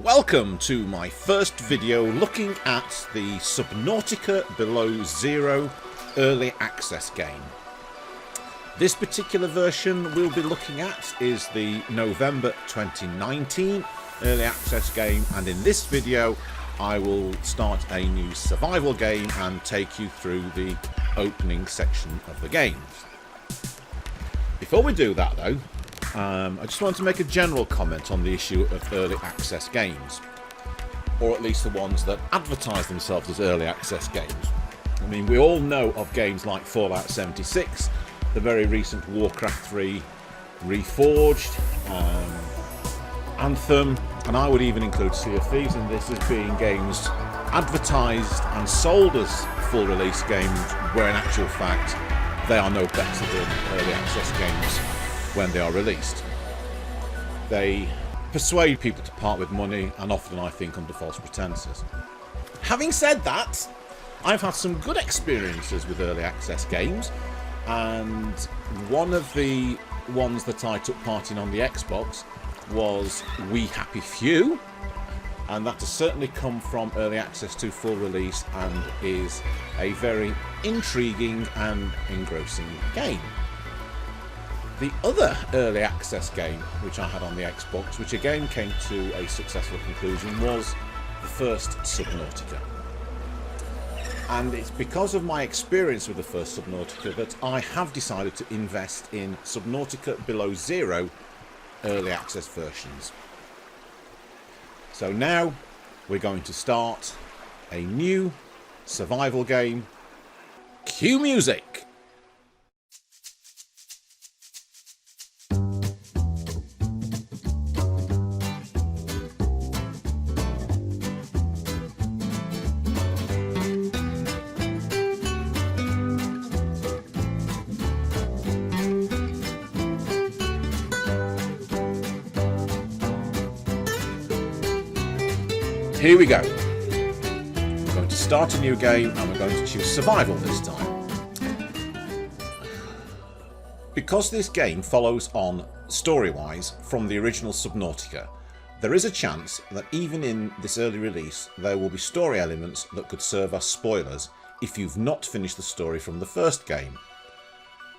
Welcome to my first video looking at the Subnautica Below Zero Early Access game. This particular version we'll be looking at is the November 2019 Early Access game, and in this video I will start a new survival game and take you through the opening section of the game. Before we do that though, I just want to make a general comment on the issue of early access games, or at least the ones that advertise themselves as early access games. I mean, we all know of games like Fallout 76, the very recent Warcraft 3 Reforged, Anthem, and I would even include Sea of Thieves in this as being games advertised and sold as full release games, where in actual fact they are no better than early access games when they are released. They persuade people to part with money, and often I think under false pretenses. Having said that, I've had some good experiences with early access games, and one of the ones that I took part in on the Xbox was We Happy Few, and that has certainly come from early access to full release and is a very intriguing and engrossing game. The other early access game which I had on the Xbox, which again came to a successful conclusion, was the first Subnautica. And it's because of my experience with the first Subnautica that I have decided to invest in Subnautica Below Zero early access versions. So now we're going to start a new survival game. Cue music! Here we go. We're going to start a new game and we're going to choose survival this time. Because this game follows on story-wise from the original Subnautica, there is a chance that even in this early release there will be story elements that could serve as spoilers if you've not finished the story from the first game.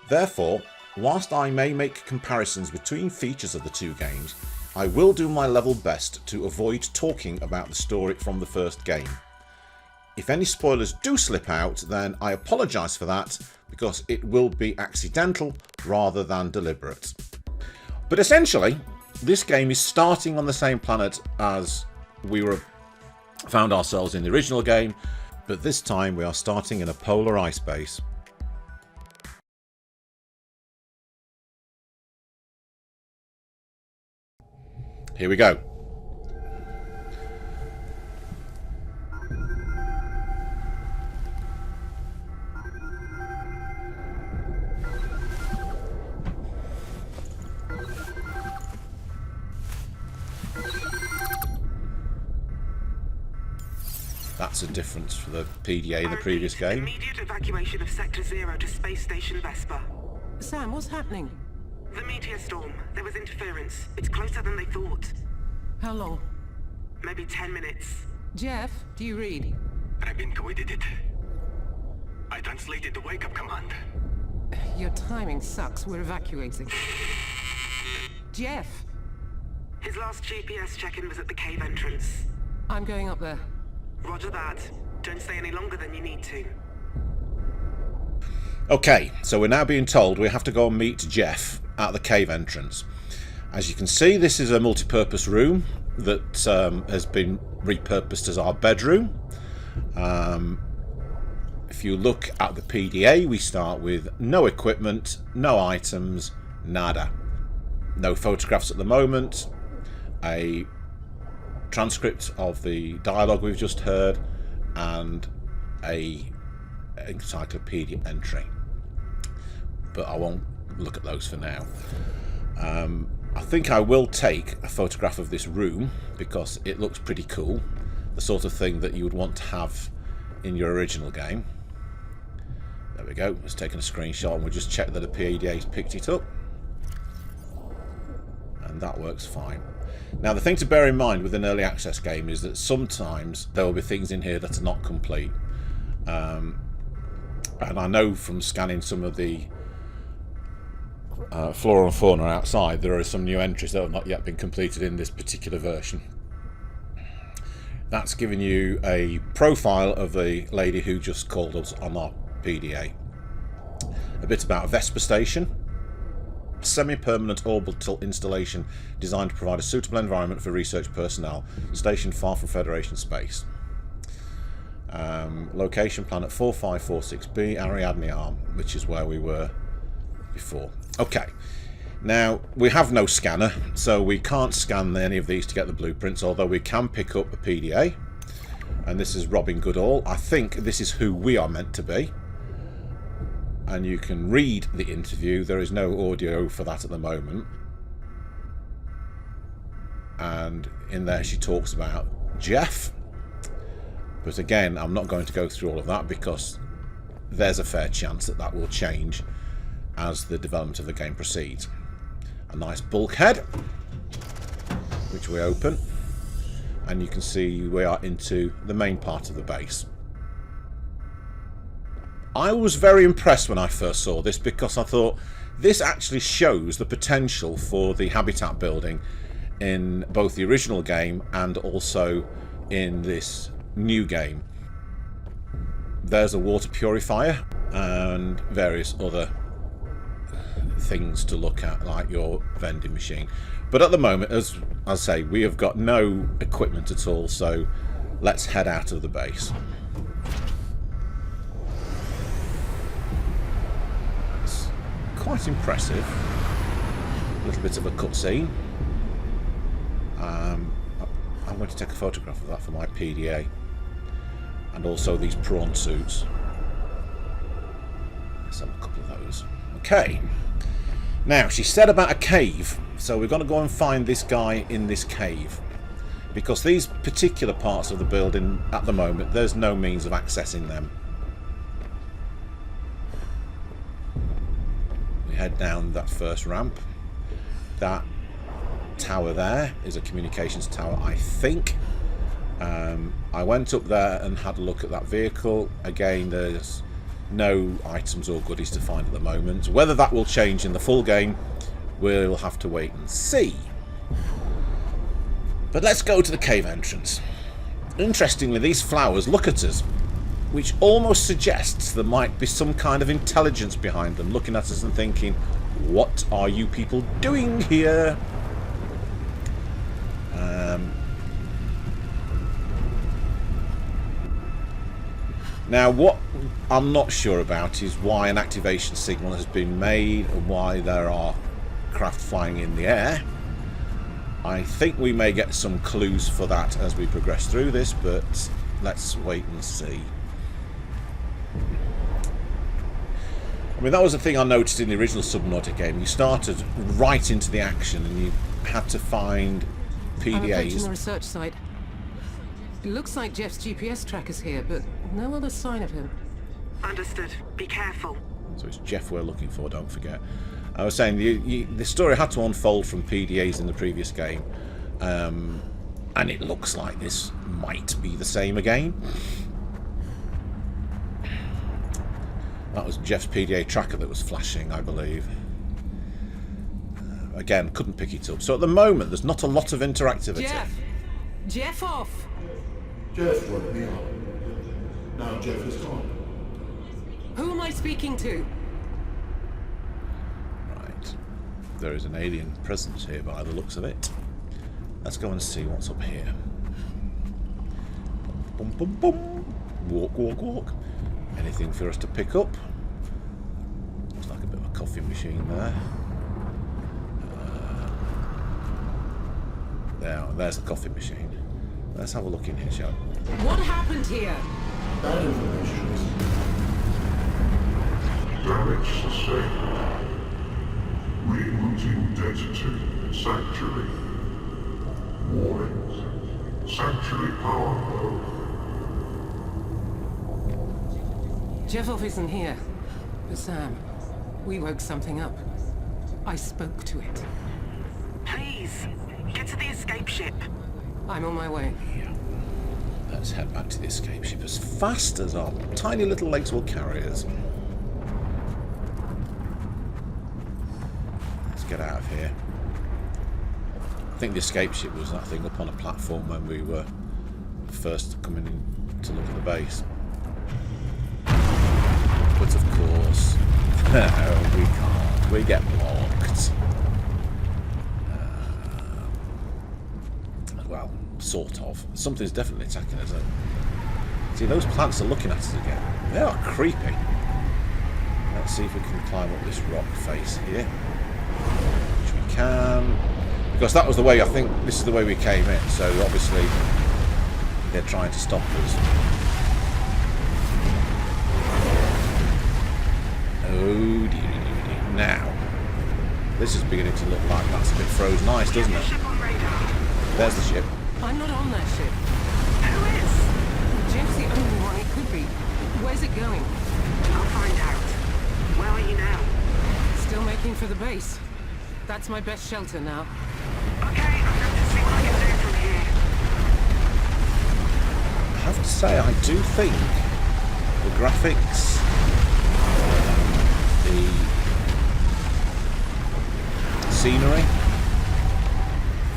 Therefore, whilst I may make comparisons between features of the two games, I will do my level best to avoid talking about the story from the first game. If any spoilers do slip out, then I apologise for that, because it will be accidental rather than deliberate. But essentially, this game is starting on the same planet as we found ourselves in the original game, but this time we are starting in a polar ice base. Here we go. That's a difference for the PDA in the previous game. Immediate evacuation of Sector 0 to Space Station Vespa. Sam, what's happening? The meteor storm. There was interference. It's closer than they thought. How long? Maybe 10 minutes. Jeff, do you read? I've intuited it. I translated the wake-up command. Your timing sucks. We're evacuating. Jeff! His last GPS check-in was at the cave entrance. I'm going up there. Roger that. Don't stay any longer than you need to. Okay, so we're now being told we have to go and meet Jeff at the cave entrance. As you can see, this is a multi-purpose room that has been repurposed as our bedroom. If you look at the PDA, we start with no equipment, no items, nada. No photographs at the moment, a transcript of the dialogue we've just heard, and a encyclopedia entry. But I won't look at those for now. I think I will take a photograph of this room because it looks pretty cool. The sort of thing that you would want to have in your original game. There we go. It's taken a screenshot and we'll just check that the PDA's picked it up. And that works fine. Now, the thing to bear in mind with an early access game is that sometimes there will be things in here that are not complete. And I know from scanning some of the flora and fauna outside, there are some new entries that have not yet been completed in this particular version. That's given you a profile of the lady who just called us on our PDA. A bit about Vesper Station. Semi-permanent orbital installation designed to provide a suitable environment for research personnel. Station far from Federation space. Location planet 4546b, Ariadne Arm, which is where we were before. Okay. Now, we have no scanner, so we can't scan any of these to get the blueprints, although we can pick up a PDA. And this is Robin Goodall. I think this is who we are meant to be. And you can read the interview. There is no audio for that at the moment. And in there she talks about Jeff. But again, I'm not going to go through all of that because there's a fair chance that that will change as the development of the game proceeds. A nice bulkhead, which we open, and you can see we are into the main part of the base. I was very impressed when I first saw this because I thought this actually shows the potential for the habitat building in both the original game and also in this new game. There's a water purifier and various other things to look at, like your vending machine. But at the moment, as I say, we have got no equipment at all, so let's head out of the base. It's quite impressive. A little bit of a cutscene. I'm going to take a photograph of that for my PDA. And also these prawn suits. Let's have a couple of those. Okay. Now, she said about a cave, so we're going to go and find this guy in this cave. Because these particular parts of the building, at the moment, there's no means of accessing them. We head down that first ramp. That tower there is a communications tower, I think. I went up there and had a look at that vehicle. Again, there's no items or goodies to find at the moment. Whether that will change in the full game, we'll have to wait and see. But let's go to the cave entrance. Interestingly, these flowers look at us, which almost suggests there might be some kind of intelligence behind them, looking at us and thinking, what are you people doing here? Now, what I'm not sure about is why an activation signal has been made and why there are craft flying in the air. I think we may get some clues for that as we progress through this, but let's wait and see. I mean, that was the thing I noticed in the original Subnautica game. You started right into the action and you had to find I'm approaching the PDAs. research site. It looks like Jeff's GPS tracker's here, but no other sign of him. Understood. Be careful. So it's Jeff we're looking for, don't forget. I was saying the story had to unfold from PDAs in the previous game, and it looks like this might be the same again. That was Jeff's PDA tracker that was flashing, I believe. Again, couldn't pick it up. So at the moment, there's not a lot of interactivity. Jeff! Jeff off! Jeff woke me up. Now Jeff is gone. Who am I speaking to? Right. There is an alien presence here by the looks of it. Let's go and see what's up here. Boom, boom, boom. Walk, walk, walk. Anything for us to pick up? Looks like a bit of a coffee machine there. There's the coffee machine. Let's have a look in here, shall we? What happened here? That information is Damage sustained. Rerouting data to Sanctuary. Warnings. Sanctuary power low. Jeffov isn't here. But Sam, we woke something up. I spoke to it. Please. Get to the escape ship. I'm on my way. Let's head back to the escape ship as fast as our tiny little legs will carry us. Let's get out of here. I think the escape ship was that thing up on a platform when we were first coming in to look at the base. But of course, no, we can't. We get blocked. Well, sort of. Something's definitely attacking us. See, those plants are looking at us again. They are creepy. Let's see if we can climb up this rock face here. Which we can. Because that was the way, I think, this is the way we came in. So obviously, they're trying to stop us. Oh dear. Now, this is beginning to look like that's a bit frozen ice, doesn't it? Ship on radar. There's the ship. I'm not on that ship. Who is? Jeff's the only one it could be. Where's it going? I'll find out. Where are you now? Still making for the base. That's my best shelter now. Okay, I'm going to see what I can do from here. I have to say, I do think the graphics, the scenery,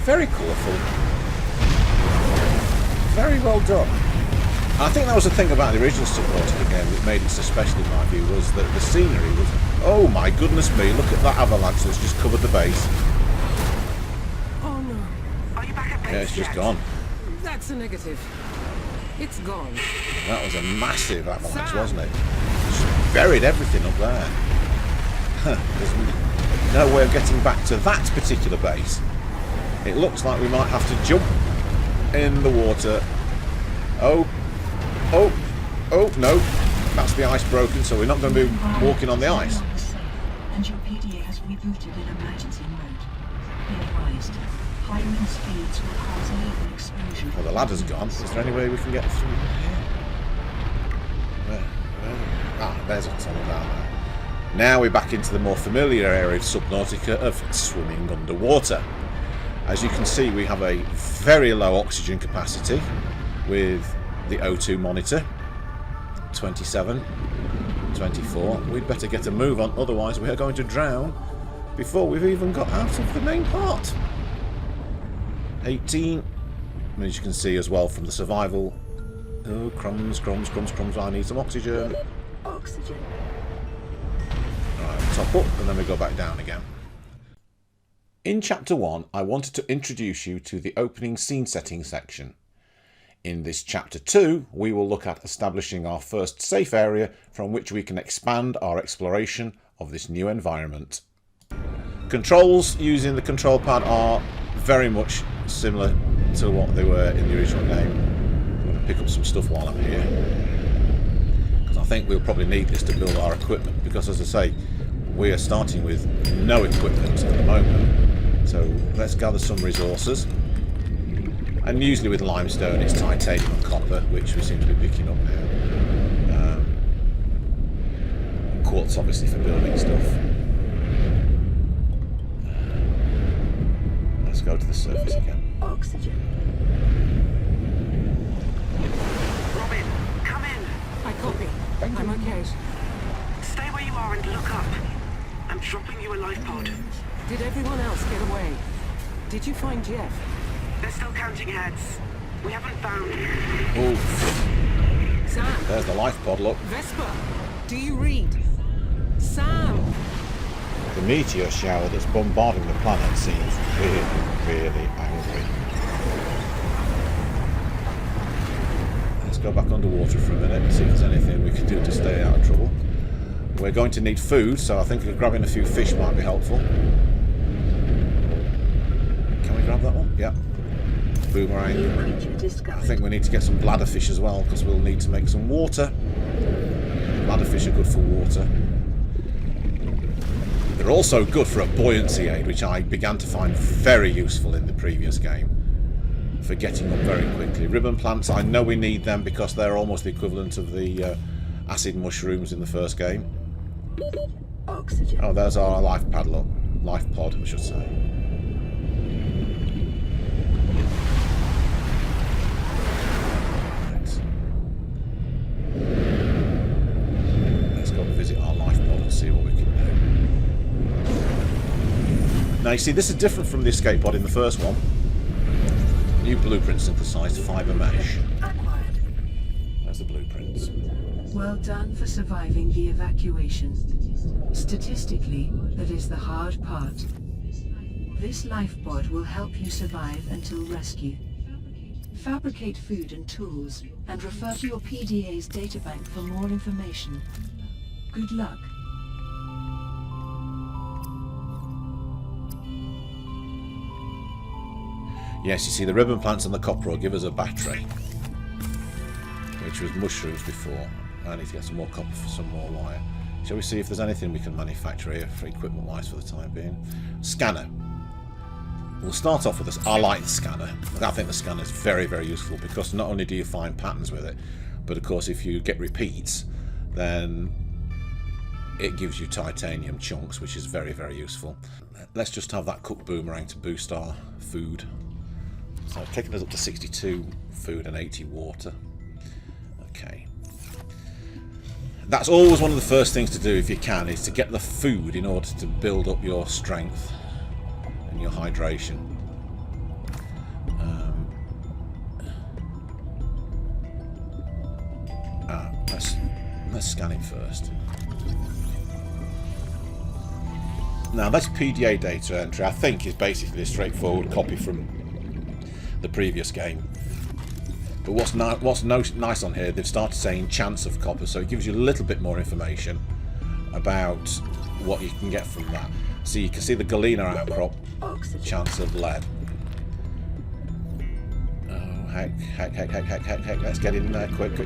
very colourful, very well done. And I think that was the thing about the original Subnautica game that made it so special in my view, was that the scenery was, oh my goodness me, look at that avalanche that's just covered the base. Oh no. Are you back at base Yeah, it's just yet? gone. That's a negative. It's gone. That was a massive avalanche, wasn't it? Just buried everything up there. There's no way of getting back to that particular base. It looks like we might have to jump in the water. Oh, no. That's the ice broken, so we're not going to be walking on the ice. And your PDA has rebooted in emergency mode. Be advised, high wind speeds will cause lethal explosion. Well, the ladder's gone. Is there any way we can get through here? Where? Ah, there's a tunnel down there. Now we're back into the more familiar area of Subnautica of swimming underwater. As you can see, we have a very low oxygen capacity with the O2 monitor. 27, 24. We'd better get a move on, otherwise we are going to drown before we've even got out of the main part. 18. And as you can see as well from the survival. Oh, crumbs. I need some oxygen. Oxygen. Right, top up and then we go back down again. In Chapter 1, I wanted to introduce you to the opening scene setting section. In this Chapter 2, we will look at establishing our first safe area from which we can expand our exploration of this new environment. Controls using the control pad are very much similar to what they were in the original game. I'm going to pick up some stuff while I'm here, because I think we'll probably need this to build our equipment, because as I say, we are starting with no equipment at the moment. So let's gather some resources. And usually with limestone it's titanium and copper, which we seem to be picking up now. Quartz obviously for building stuff. Let's go to the surface again. Oxygen. Robin, come in. I copy. I'm okay. Stay where you are and look up. I'm dropping you a life pod. Did everyone else get away? Did you find Jeff? They're still counting heads. We haven't found... Oh, Sam! there's the life pod, look. Vesper! Do you read? Sam! The meteor shower that's bombarding the planet seems really angry. Let's go back underwater for a minute and see if there's anything we can do to stay out of trouble. We're going to need food, so I think grabbing a few fish might be helpful. Can we grab that one? Yeah. Boomerang. I think we need to get some bladderfish as well, because we'll need to make some water. Bladderfish are good for water. They're also good for a buoyancy aid, which I began to find very useful in the previous game, for getting up very quickly. Ribbon plants, I know we need them because they're almost the equivalent of the acid mushrooms in the first game. Oxygen. Oh, there's our life pod, I should say. Now you see, this is different from the escape pod in the first one. New blueprint synthesized fiber mesh. Acquired. There's the blueprints. Well done for surviving the evacuation. Statistically, that is the hard part. This lifepod will help you survive until rescue. Fabricate food and tools, and refer to your PDA's databank for more information. Good luck. Yes, you see, the ribbon plants and the copper will give us a battery, which was mushrooms before. I need to get some more copper for some more wire. Shall we see if there's anything we can manufacture here for equipment-wise for the time being? Scanner. We'll start off with this. I like the scanner. I think the scanner is very, very useful because not only do you find patterns with it, but of course if you get repeats, then it gives you titanium chunks, which is very, very useful. Let's just have that cook boomerang to boost our food. So it's taking us up to 62 food and 80 water. Okay. That's always one of the first things to do if you can, is to get the food in order to build up your strength and your hydration. Let's scan it first. Now this PDA data entry I think is basically a straightforward copy from the previous game. But what's nice on here, they've started saying chance of copper, so it gives you a little bit more information about what you can get from that. So you can see the galena outcrop, chance of lead. Oh, heck, let's get in there, quick.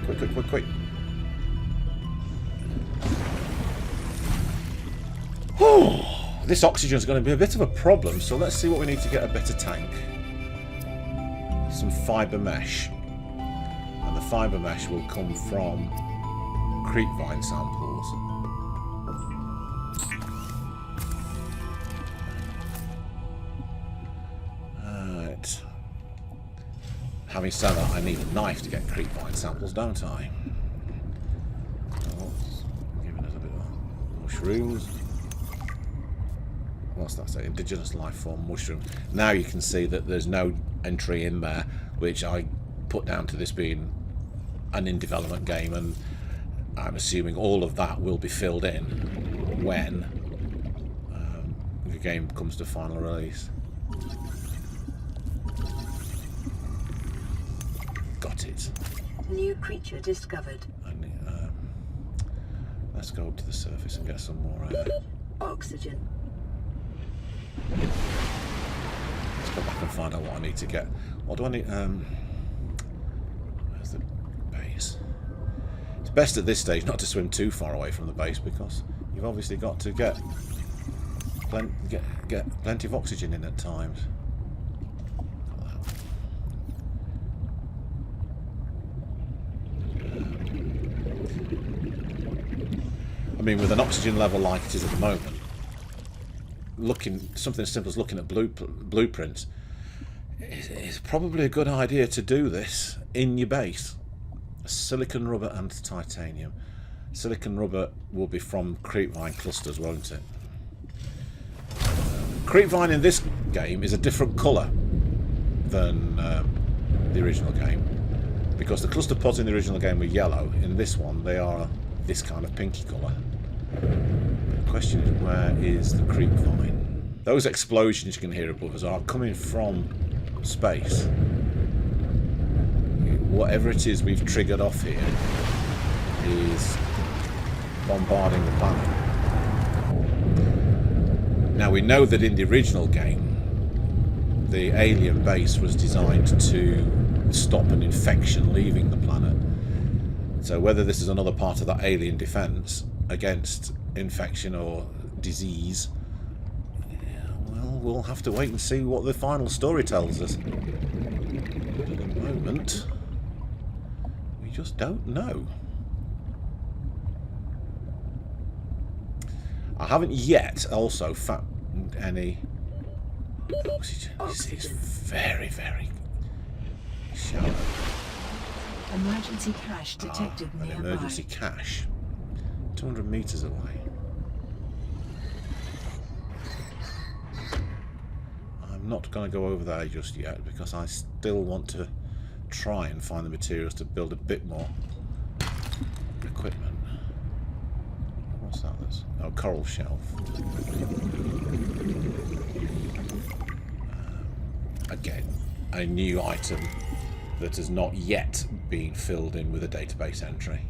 Whew. This oxygen is going to be a bit of a problem, so let's see what we need to get a better tank. Some fibre mesh. And the fibre mesh will come from creepvine samples. Right. Having said that, I need a knife to get creepvine samples, don't I? Oh, giving us a bit of mushrooms. What's that say? Indigenous life form mushroom. Now you can see that there's no entry in there, which I put down to this being an in development game, and I'm assuming all of that will be filled in when the game comes to final release. Got it. New creature discovered. Let's go up to the surface and get some more Oxygen. Let's go back and find out what I need to get. What do I need? Where's the base? It's best at this stage not to swim too far away from the base because you've obviously got to get plenty of oxygen in at times. I mean, with an oxygen level like it is at the moment, something as simple as looking at blueprints is probably a good idea to do this in your base. Silicon rubber and titanium. Silicon rubber will be from creepvine clusters, won't it? Creepvine in this game is a different colour than the original game, because the cluster pods in the original game were yellow. In this one they are this kind of pinky colour. The question is, where is the creepvine? Those explosions you can hear above us are coming from space. Whatever it is we've triggered off here is bombarding the planet. Now we know that in the original game the alien base was designed to stop an infection leaving the planet. So whether this is another part of that alien defense against infection or disease, well, we'll have to wait and see what the final story tells us. But at the moment, we just don't know. I haven't yet also found any oxygen. It's very, very shallow. Emergency cache detected An nearby. emergency cache. 200 meters away. I'm not going to go over there just yet because I still want to try and find the materials to build a bit more equipment. What's that? Oh, coral shelf. Again, a new item that has not yet been filled in with a database entry.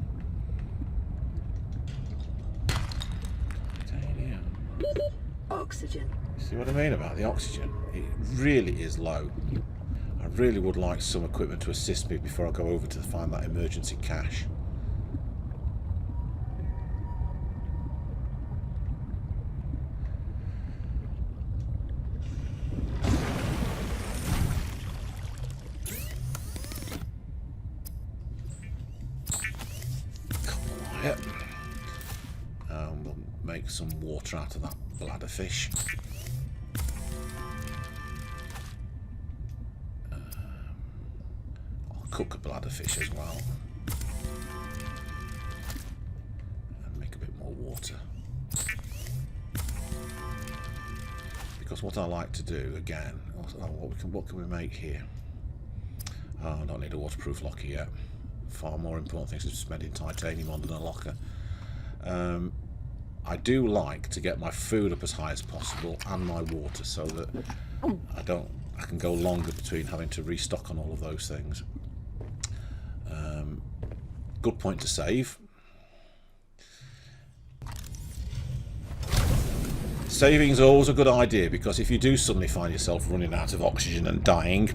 Oxygen. See what I mean about the oxygen? It really is low. I really would like some equipment to assist me before I go over to find that emergency cache. Quiet. We'll make some water out of that bladderfish. I'll cook a bladderfish as well. And make a bit more water. Because what I like to do, again, what can we make here? Oh, I don't need a waterproof locker yet. Far more important things is spending titanium on than a locker. I do like to get my food up as high as possible and my water so that I can go longer between having to restock on all of those things. Good point to save. Saving is always a good idea because if you do suddenly find yourself running out of oxygen and dying,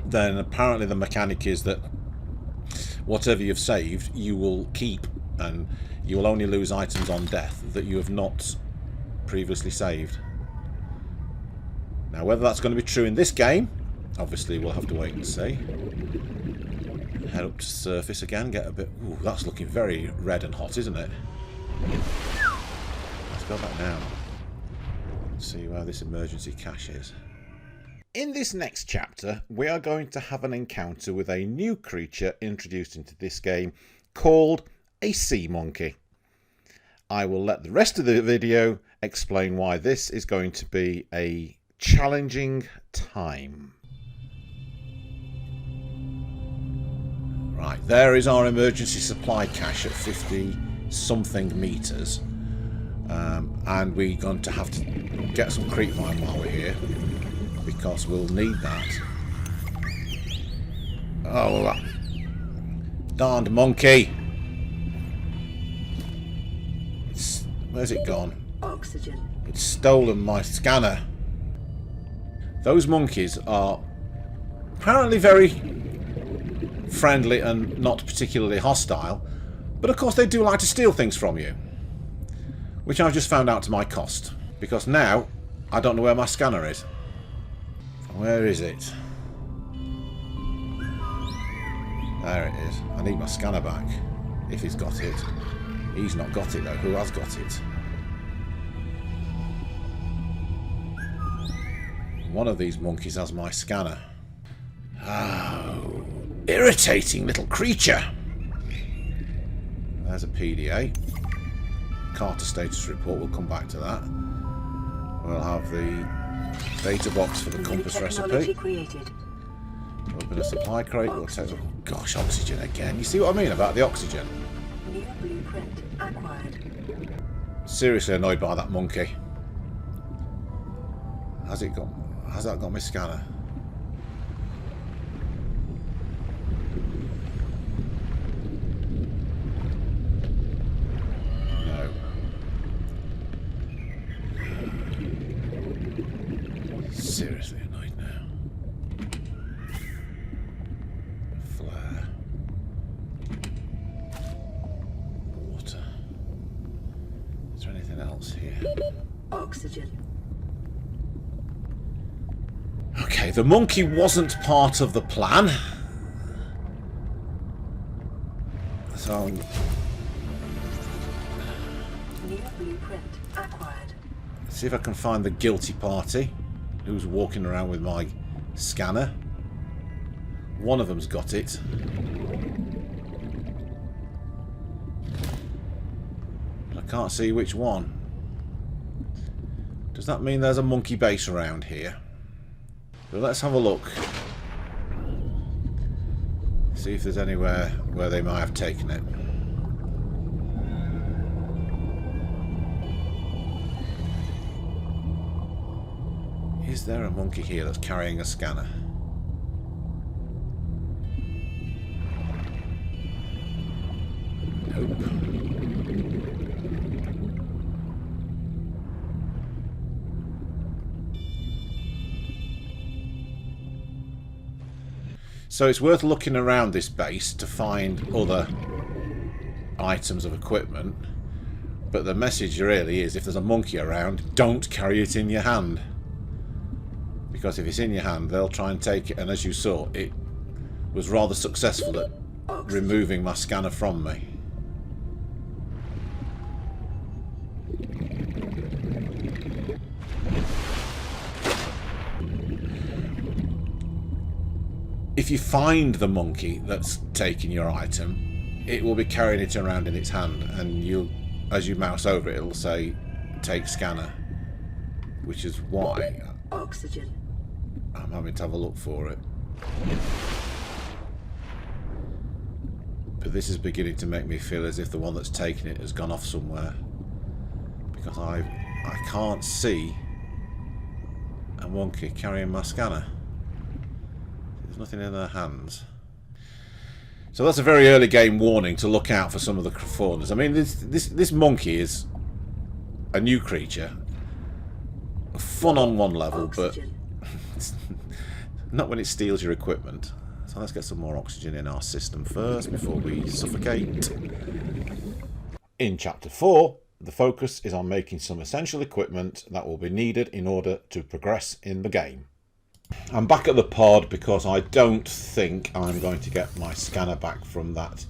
then apparently the mechanic is that whatever you've saved you will keep, and you will only lose items on death that you have not previously saved. Now, whether that's going to be true in this game, obviously we'll have to wait and see. Head up to the surface again, get a bit... Ooh, that's looking very red and hot, isn't it? Let's go back down. See where this emergency cache is. In this next chapter, we are going to have an encounter with a new creature introduced into this game called a sea monkey. I will let the rest of the video explain why this is going to be a challenging time. Right, there is our emergency supply cache at 50 something meters. And we're going to have to get some creep mine while we're here, because we'll need that. Oh, darned monkey! Where's it gone? Oxygen. It's stolen my scanner. Those monkeys are apparently very friendly and not particularly hostile, but of course they do like to steal things from you, which I've just found out to my cost, because now I don't know where my scanner is. Where is it? There it is. I need my scanner back, if he's got it. He's not got it though. Who has got it? One of these monkeys has my scanner. Oh, irritating little creature. There's a PDA. Carter status report. We'll come back to that. We'll have the data box for the compass recipe. Created. Open a supply crate. We'll take the... Gosh, oxygen again. You see what I mean about the oxygen? New blueprint acquired. Seriously annoyed by that monkey. Has that got my scanner? No. Seriously annoyed now. Flare. Water. Is there anything else here? Oxygen. Okay, the monkey wasn't part of the plan. So... New blueprint acquired. see if I can find the guilty party who's walking around with my scanner. One of them's got it. But I can't see which one. Does that mean there's a monkey base around here? But let's have a look. See if there's anywhere where they might have taken it. Is there a monkey here that's carrying a scanner? Nope. So it's worth looking around this base to find other items of equipment. But the message really is, if there's a monkey around, don't carry it in your hand. Because if it's in your hand, they'll try and take it. And as you saw, it was rather successful at removing my scanner from me. If you find the monkey that's taking your item, it will be carrying it around in its hand, and you'll, as you mouse over it, it'll say take scanner, which is why Oxygen. I'm having to have a look for it. But this is beginning to make me feel as if the one that's taking it has gone off somewhere, because I can't see a monkey carrying my scanner. There's nothing in their hands. So that's a very early game warning to look out for some of the faunas. I mean, this monkey is a new creature. Fun on one level, but not when it steals your equipment. So let's get some more oxygen in our system first before we suffocate. In Chapter 4, the focus is on making some essential equipment that will be needed in order to progress in the game. I'm back at the pod because I don't think I'm going to get my scanner back from that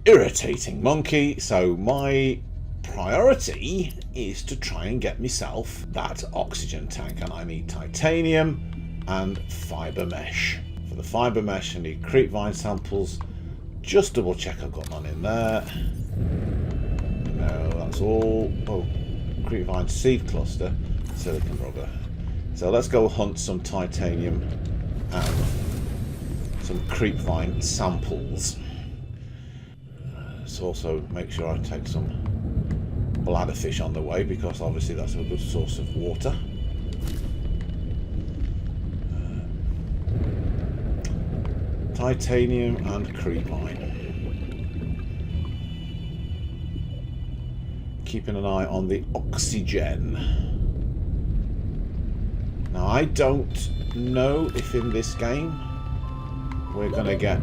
irritating monkey, so my priority is to try and get myself that oxygen tank, and I need titanium and fibre mesh. For the fibre mesh I need creepvine samples. Just double check I've got none in there. No, that's all. Oh, creepvine seed cluster, silicon rubber. So let's go hunt some titanium and some creepvine samples. Let's also make sure I take some bladderfish on the way, because obviously that's a good source of water. Titanium and creepvine. Keeping an eye on the oxygen. Now, I don't know if in this game we're going to get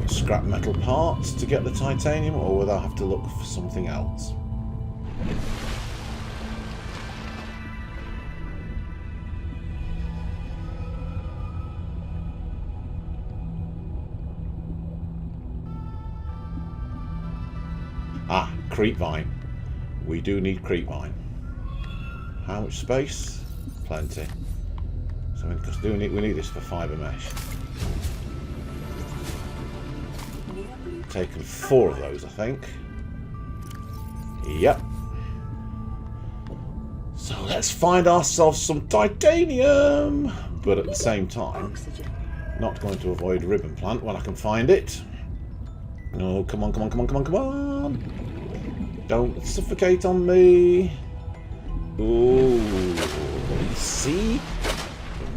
scrap metal parts to get the titanium, or whether I have to look for something else. Ah, creepvine. We do need creepvine. How much space? Plenty. So because we need this for fibre mesh. Taken 4 of those, I think. Yep. So let's find ourselves some titanium, but at the same time, not going to avoid ribbon plant when I can find it. No, come on, come on, come on, come on, come on! Don't suffocate on me. Ooh, see?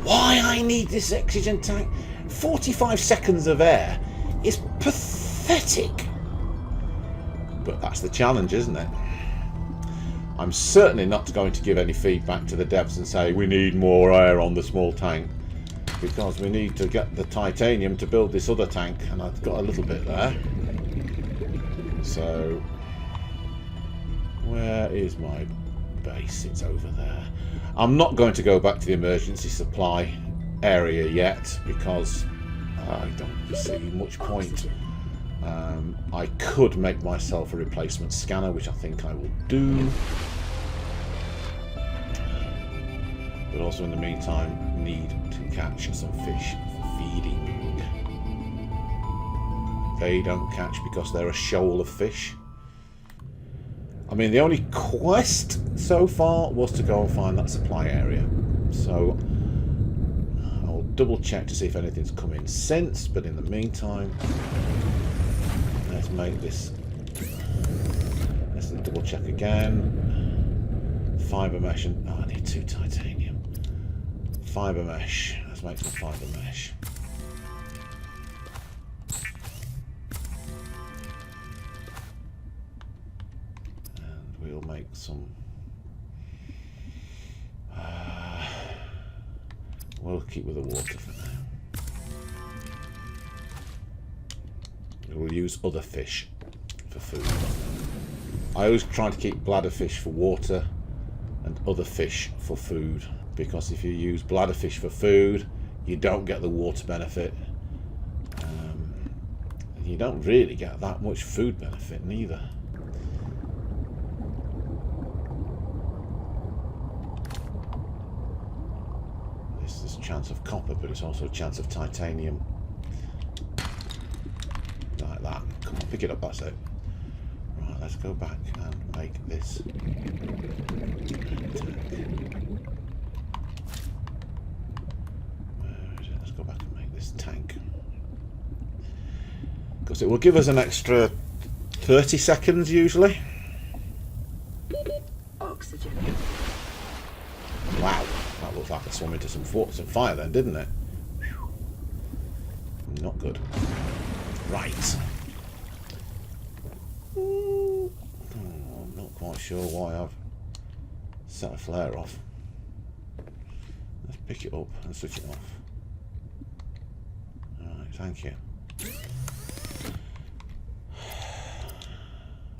Why I need this oxygen tank? 45 seconds of air is pathetic. But that's the challenge, isn't it? I'm certainly not going to give any feedback to the devs and say we need more air on the small tank, because we need to get the titanium to build this other tank, and I've got a little bit there. So where is my base? It's over there. I'm not going to go back to the emergency supply area yet, because I don't see much point. I could make myself a replacement scanner, which I think I will do. But also in the meantime, need to catch some fish for feeding. They don't catch because they're a shoal of fish. I mean, the only quest so far was to go and find that supply area. So double check to see if anything's come in since, but in the meantime, let's make this. Let's double check again. Fibre mesh, and I need 2 titanium. Fibre mesh. Let's make some fibre mesh. And we'll make some. We'll keep with the water for now. We'll use other fish for food. I always try to keep bladderfish for water and other fish for food, because if you use bladderfish for food, you don't get the water benefit. You don't really get that much food benefit neither. This is a chance of copper, but it's also a chance of titanium. Like that. Come on, pick it up, that's it. Right, let's go back and make this. Let's go back and make this tank. Because it will give us an extra 30 seconds usually. Oxygen. Wow, that looks like I swam into some fire then, didn't it? Whew. Not good. Right. Oh, I'm not quite sure why I've set a flare off. Let's pick it up and switch it off. Alright, thank you.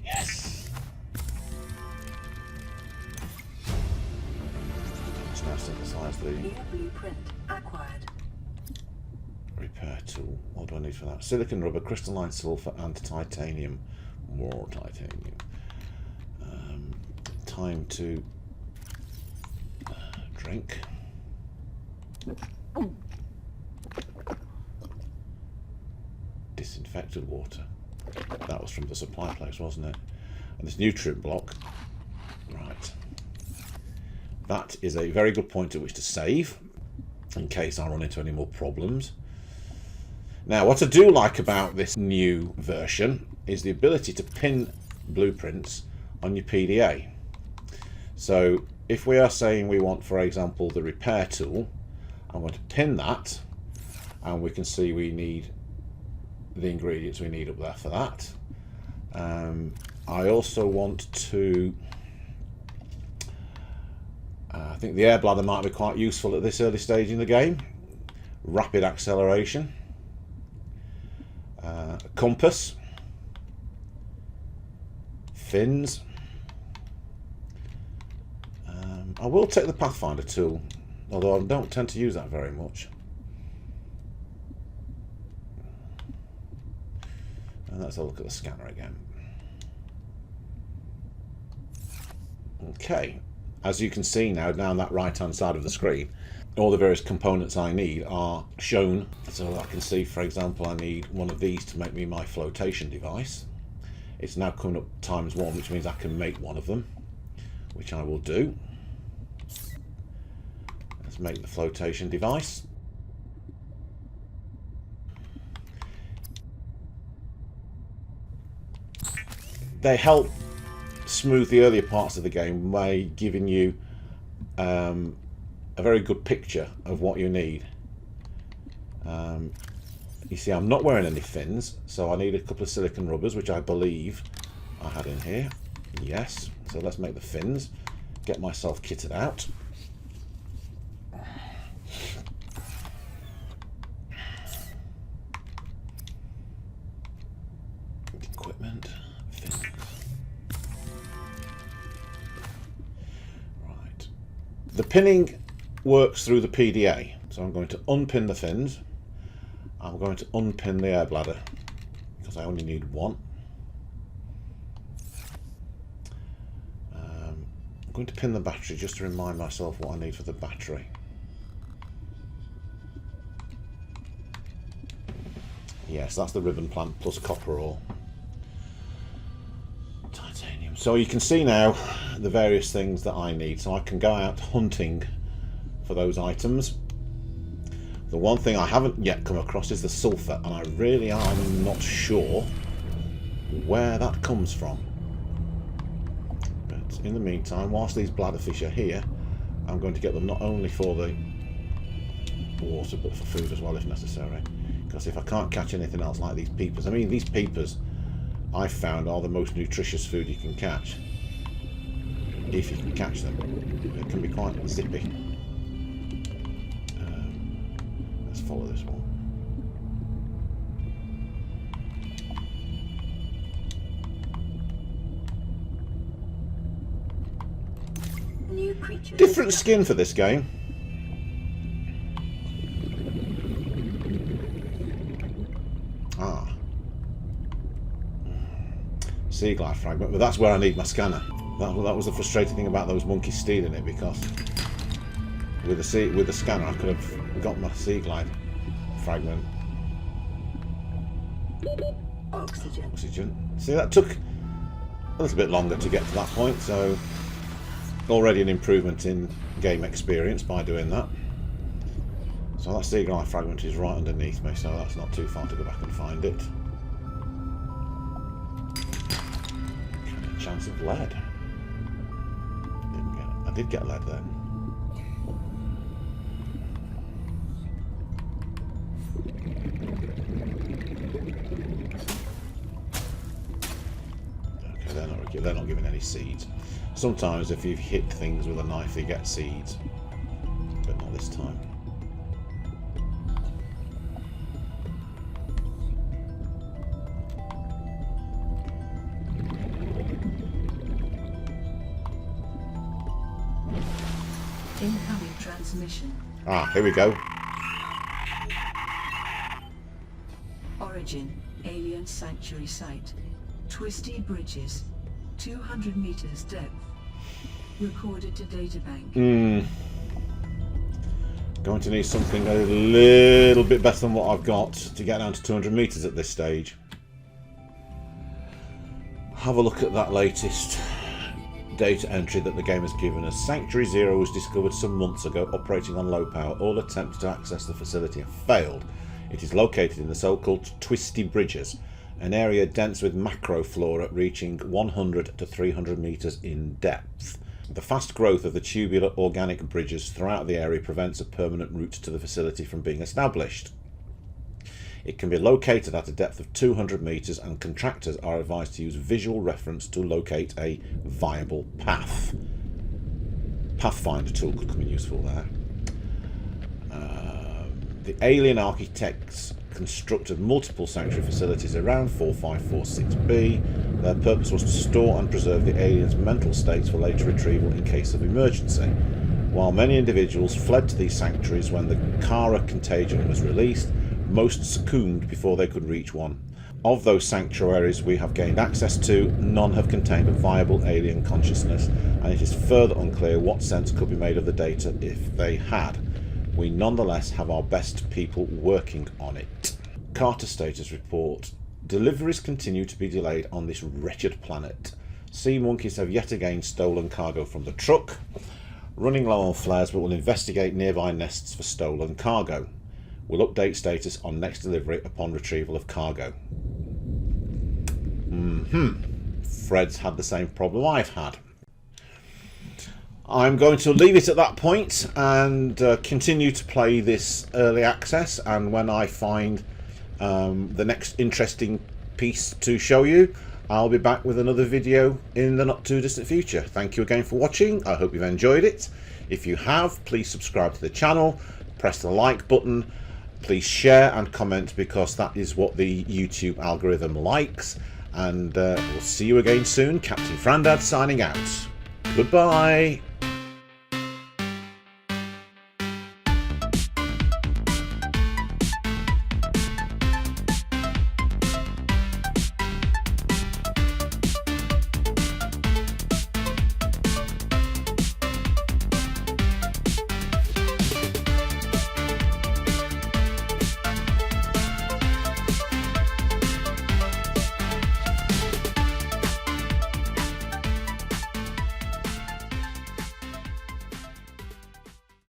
Yes. Let's now synthesize the Blueprint acquired. repair tool. What do I need for that? Silicon rubber, crystalline sulfur, and titanium. More titanium. Time to drink. Disinfected water. That was from the supply place, wasn't it? And this nutrient block. Right. That is a very good point at which to save, in case I run into any more problems. Now, what I do like about this new version is the ability to pin blueprints on your PDA. So if we are saying we want, for example, the repair tool, I'm going to pin that, and we can see we need the ingredients we need up there for that. I also want to, I think the air bladder might be quite useful at this early stage in the game. Rapid acceleration. A compass. Fins. I will take the Pathfinder tool, although I don't tend to use that very much. And let's have a look at the scanner again. Okay, as you can see now down that right hand side of the screen, all the various components I need are shown. So I can see, for example, I need one of these to make me my flotation device. It's now coming up ×1, which means I can make one of them, which I will do. Let's make the flotation device. They help smooth the earlier parts of the game by giving you a very good picture of what you need. You see, I'm not wearing any fins, so I need a couple of silicon rubbers, which I believe I had in here. Yes, so let's make the fins. Get myself kitted out. Equipment. Fins. Right. The pinning works through the PDA, so I'm going to unpin the fins. I'm going to unpin the air bladder because I only need one. I'm going to pin the battery just to remind myself what I need for the battery. Yes, that's the ribbon plant plus copper ore. Titanium. So you can see now the various things that I need. So I can go out hunting for those items. The one thing I haven't yet come across is the sulphur, and I really am not sure where that comes from. But in the meantime, whilst these bladderfish are here, I'm going to get them not only for the water but for food as well if necessary. Because if I can't catch anything else like these peepers, I mean, these peepers I've found are the most nutritious food you can catch. If you can catch them. It can be quite zippy. Let's follow this one. New creature. Different skin for this game. Ah. Sea glide fragment, but that's where I need my scanner. That was the frustrating thing about those monkeys stealing it, because with the scanner I could have got my sea glide fragment. Oxygen. See, that took a little bit longer to get to that point, so already an improvement in game experience by doing that. So that sea glide fragment is right underneath me, so that's not too far to go back and find it. Chance of lead. Didn't get it. I did get lead then. Okay, they're not giving any seeds. Sometimes if you hit things with a knife you get seeds, but not this time. Incoming transmission. Ah, here we go. Origin, Alien Sanctuary Site. Twisty Bridges. 200 meters depth. Recorded to databank. Going to need something a little bit better than what I've got to get down to 200 meters at this stage. Have a look at that latest data entry that the game has given us. Sanctuary Zero was discovered some months ago, operating on low power. All attempts to access the facility have failed. It is located in the so-called Twisty Bridges, an area dense with macroflora reaching 100 to 300 meters in depth. The fast growth of the tubular organic bridges throughout the area prevents a permanent route to the facility from being established. It can be located at a depth of 200 meters, and contractors are advised to use visual reference to locate a viable path. Pathfinder tool could come in useful there. The alien architects constructed multiple sanctuary facilities around 4546B. Their purpose was to store and preserve the aliens' mental states for later retrieval in case of emergency. While many individuals fled to these sanctuaries when the Kara contagion was released, most succumbed before they could reach one. Of those sanctuaries we have gained access to, none have contained a viable alien consciousness, and it is further unclear what sense could be made of the data if they had. We nonetheless have our best people working on it. Carter status report. Deliveries continue to be delayed on this wretched planet. Sea monkeys have yet again stolen cargo from the truck. Running low on flares, but will investigate nearby nests for stolen cargo. We'll update status on next delivery upon retrieval of cargo. Fred's had the same problem I've had. I'm going to leave it at that point and continue to play this early access, and when I find the next interesting piece to show you, I'll be back with another video in the not too distant future. Thank you again for watching. I hope you've enjoyed it. If you have, please subscribe to the channel, press the like button, please share and comment, because that is what the YouTube algorithm likes. And we'll see you again soon. Captain Frandad signing out. Goodbye.